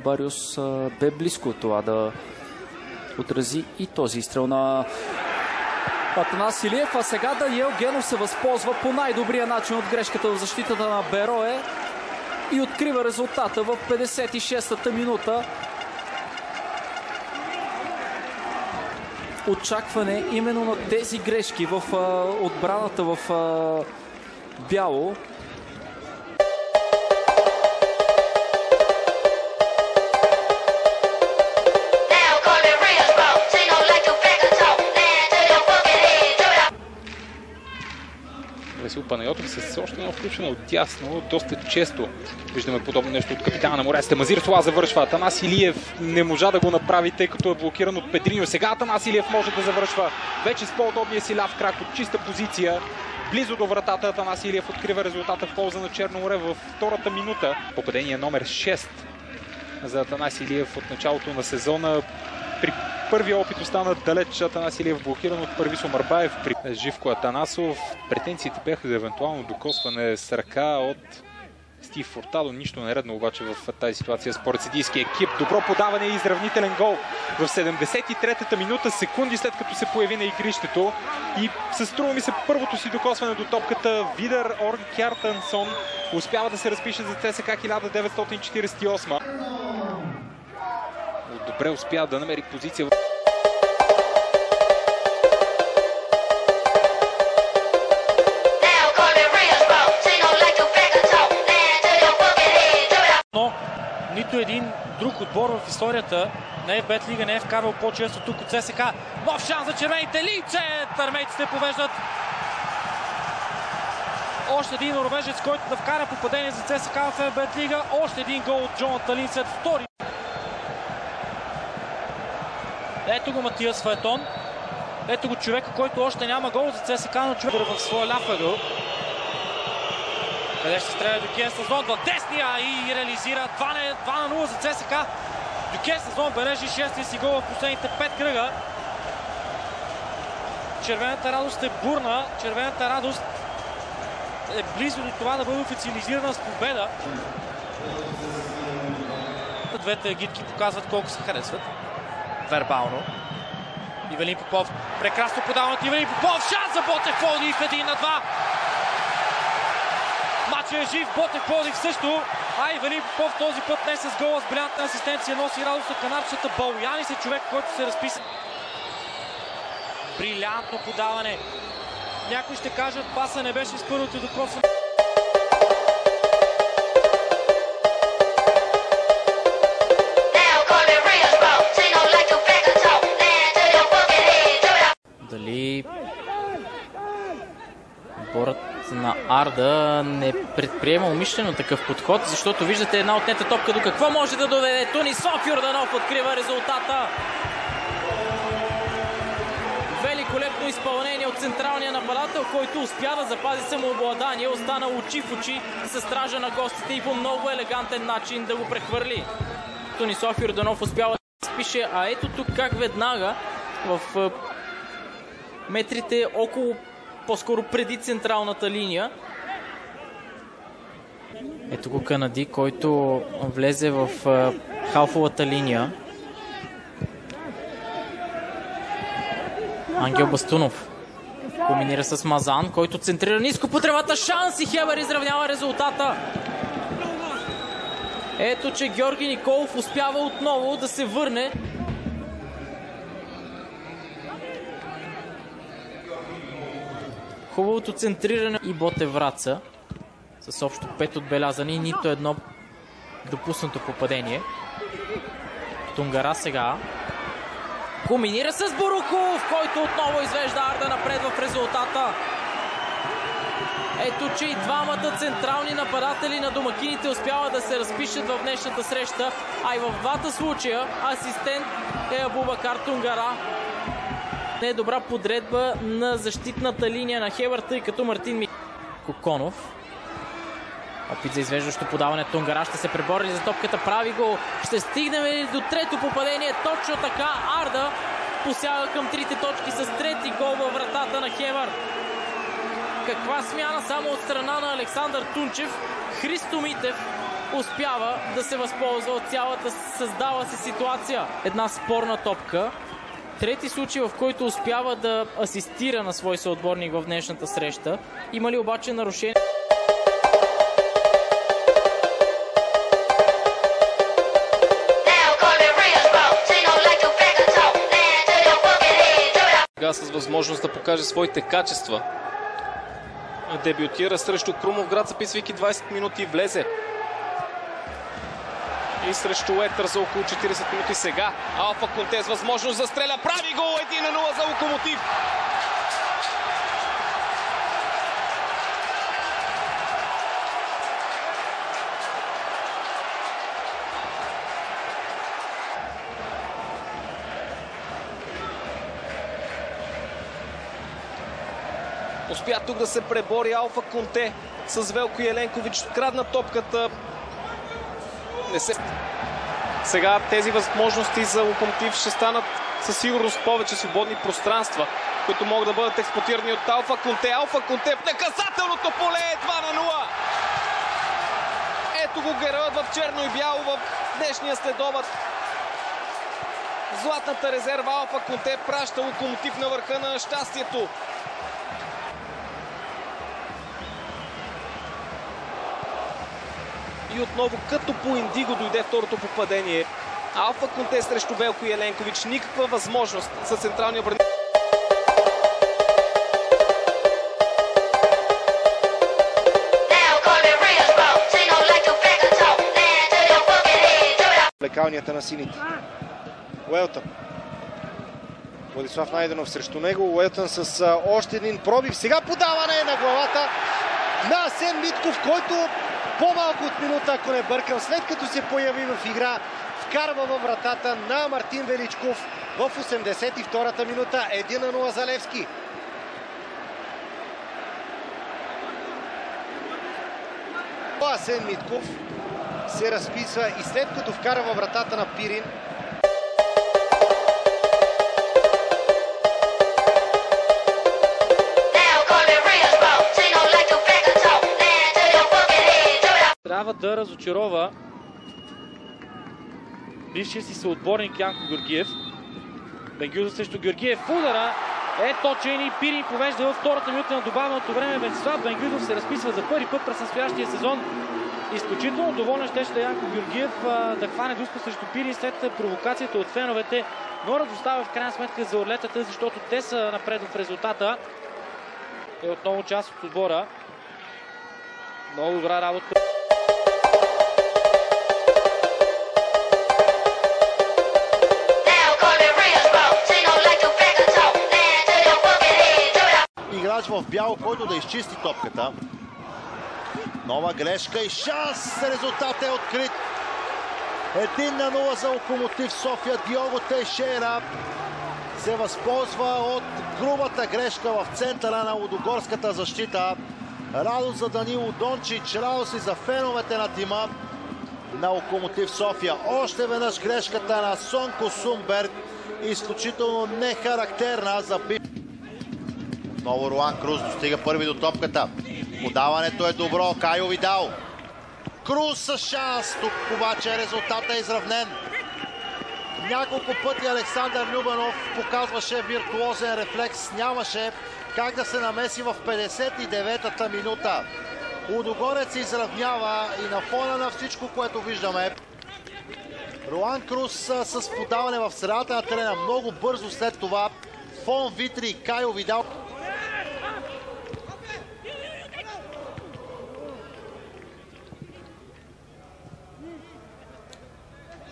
Бариус бе близко това да отрази и този изстрел на Атанас Илиев, а сега Даниел Генов се възползва по най-добрия начин от грешката в защитата на Берое и открива резултата в 56-та минута. Очакване именно на тези грешки в отбраната в бяло. Васил Панайотов с още едно включване от дясно. Доста често виждаме подобно нещо от капитана на Мореците. Мазир Сола завършва. Атанас Илиев не можа да го направи, тъй като е блокиран от Педриньо. Сега Атанас Илиев може да завършва вече с по-удобния си ляв крак от чиста позиция. Близо до вратата Атанас Илиев открива резултата в полза на Черно море във втората минута. Попадение номер 6 за Атанас Илиев от началото на сезона. При първия опит остана далеч Атанас Илиев, блокиран от Първис Омарбаев. При Живко Атанасов претенциите бяха за евентуално докосване с ръка от Стив Фуртадо. Нищо нередно обаче в тази ситуация според съдийския екип. Добро подаване и изравнителен гол в 73-та минута, секунди след като се появи на игрището. И се струва ми се първото си докосване до топката. Видер Орн Кяртансон успява да се разпише за ЦСКА 1948. Добре успя да намери позиция. Но нито един друг отбор в историята на ФБ лига не е вкарвал по-често тук от ЦСКА. Нов шанс за червените. Линче! Армейците повеждат. Още един норвежец, който да вкара попадение за ЦСКА в ФБ лига. Още един гол от Джонатан Линче. Втори. Ето го Матиас Фаетон. Ето го човека, който още няма гол за ЦСКА, но човек в своя ляв ъгъл. Къде ще стреля Дюкен Сазон в десния и реализира 2-0 за ЦСКА. Дюкен Сазон бележи 6-я си гол в последните 5 кръга. Червената радост е бурна. Червената радост е близо до това да бъде официализирана с победа. Двете агитки показват колко се харесват. Вербално. Ивелин Попов. Прекрасно подаване от Ивелин Попов. Шанс за Ботев Пловдив 1-2. Матчът е жив. Ботев Пловдив също. А Ивелин Попов този път не с гола, с брилянтна асистенция носи радост от канарчета. Балоянис е човек, който се разписа. Брилянтно подаване. Някой ще кажат, паса не беше с първото докосване. Дали отборът на Арда не предприема умишлено такъв подход, защото виждате една отнета топка до какво може да доведе. Тунисов Йорданов открива резултата. Великолепно изпълнение от централния нападател, който успя да запази самообладание, остана очи в очи със стража на гостите и по много елегантен начин да го прехвърли. Тунисов Йорданов успява да спише, а ето тук как веднага в метрите около, по-скоро преди централната линия. Ето го Канади, който влезе в халфовата линия. Ангел Бастунов комбинира с Мазан, който центрира ниско по тревата. Шанс и Хебър изравнява резултата. Ето, че Георги Николов успява отново да се върне. Хубавото центриране и Ботев Враца с общо 5 отбелязани, нито едно допуснато попадение. Тунгара сега комбинира с Боруков, който отново извежда Арда напред в резултата. Ето, че и двамата централни нападатели на домакините успяват да се разпишат в днешната среща, а и в двата случая асистент е Абубакар Тунгара. Не е добра подредба на защитната линия на Хебър, тъй като Мартин Коконов. Опит за извеждащо подаване. Тунгара ще се пребори за топката. Прави го. Ще стигнем ли до трето попадение? Точно така. Арда посяга към трите точки с трети гол във вратата на Хебър. Каква смяна само от страна на Александър Тунчев. Христо Митев успява да се възползва от цялата създала се ситуация. Една спорна топка. Трети случай, в който успява да асистира на свой съотборник в днешната среща. Има ли обаче нарушение? Сега с възможност да покаже своите качества. Дебютира срещу Крумовград, записвайки 20 минути, влезе. И срещу Етър за около 40 минути сега. Алфа Конте с възможност за стреля. Прави гол 1-0 за Локомотив. Успя тук да се пребори Алфа Конте с Велко Еленкович. Крадна топката. Не се... Сега тези възможности за Локомотив ще станат със сигурност повече свободни пространства, които могат да бъдат експлоатирани от Алфа Конте. Алфа Конте в наказателното поле 2-0. Ето го героят в черно и бяло в днешния следобед. Златната резерва Алфа Конте праща Локомотив на върха на щастието. И отново като по индиго дойде второто попадение. Алфа Конте срещу Велко Еленкович. Никаква възможност за централния брани. Лекалнията на сините. Уелтън. Владислав Найденов срещу него. Уелтън с още един пробив. Сега подаване на главата на Асен Митков, който по-малко от минута, ако не бъркам, след като се появи в игра, вкарва във вратата на Мартин Величков в 82-та минута. 1-0 за Левски. Асен Митков се разписва и след като вкара във вратата на Пирин. Трябва да разочарова бившия си съотборник Янко Георгиев. Бенгюзов срещу Георгиев. Удара е точен и Пирин повежда във втората минута на добавеното време. Венцислав Бенгюзов се разписва за първи път през настоящия сезон. Изключително доволен щеше да Янко Георгиев да хване дуспа срещу Пирин след провокацията от феновете, но разостава в крайна сметка за орлетата, защото те са напред в резултата. Е отново част от отбора. Много добра работа. Играч в бяло, който да изчисти топката. Нова грешка и шанс. Резултат е открит. 1-0 за Локомотив София. Диого Тейшейра се възползва от грубата грешка в центъра на лудогорската защита. Радост за Данило Дончич, радост и за феновете на тима на Локомотив София. Още веднъж грешката на Сонко Сумберг. Изключително нехарактерна за бив. Отново Руан Круз достига първи до топката. Подаването е добро. Кайо Видал. Круз с шанс. Тук обаче резултатът е изравнен. Няколко пъти Александър Любенов показваше виртуозен рефлекс. Нямаше как да се намеси в 59-та минута. Лудогорец се изравнява и на фона на всичко, което виждаме. Руан Круз с подаване в средата на терена. Много бързо след това Фон Витри и Кайо Видал.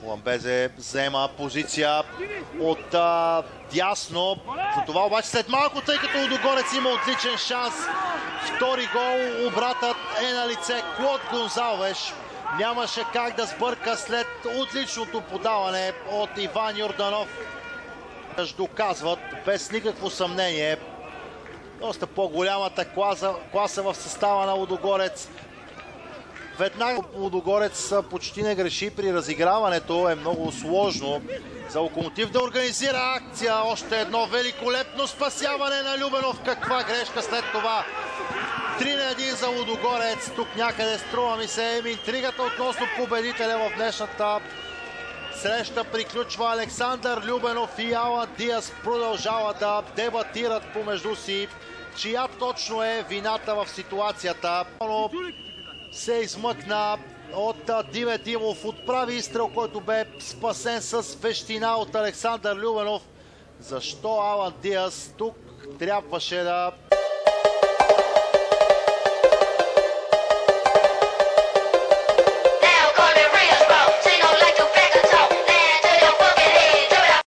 Ламбезе взема позиция от дясно. За това обаче след малко, тъй като Лудогорец има отличен шанс. Втори гол, обратът е на лице. Клод Гонзалвеш нямаше как да сбърка след отличното подаване от Иван Йорданов. Доказват без никакво съмнение доста по-голямата класа в състава на Лудогорец. Веднага Лудогорец почти не греши при разиграването. Е много сложно за Локомотив да организира акция. Още едно великолепно спасяване на Любенов. Каква грешка след това. 3-1 за Лудогорец. Тук някъде струва ми се интригата относно победителя в днешната среща. Приключва Александър Любенов и Алан Диас продължават да дебатират помежду си чия точно е вината в ситуацията. Се измъкна от Диме Димов, отправи изстрел, който бе спасен с вещина от Александър Любенов. Защо Алан Диас тук трябваше да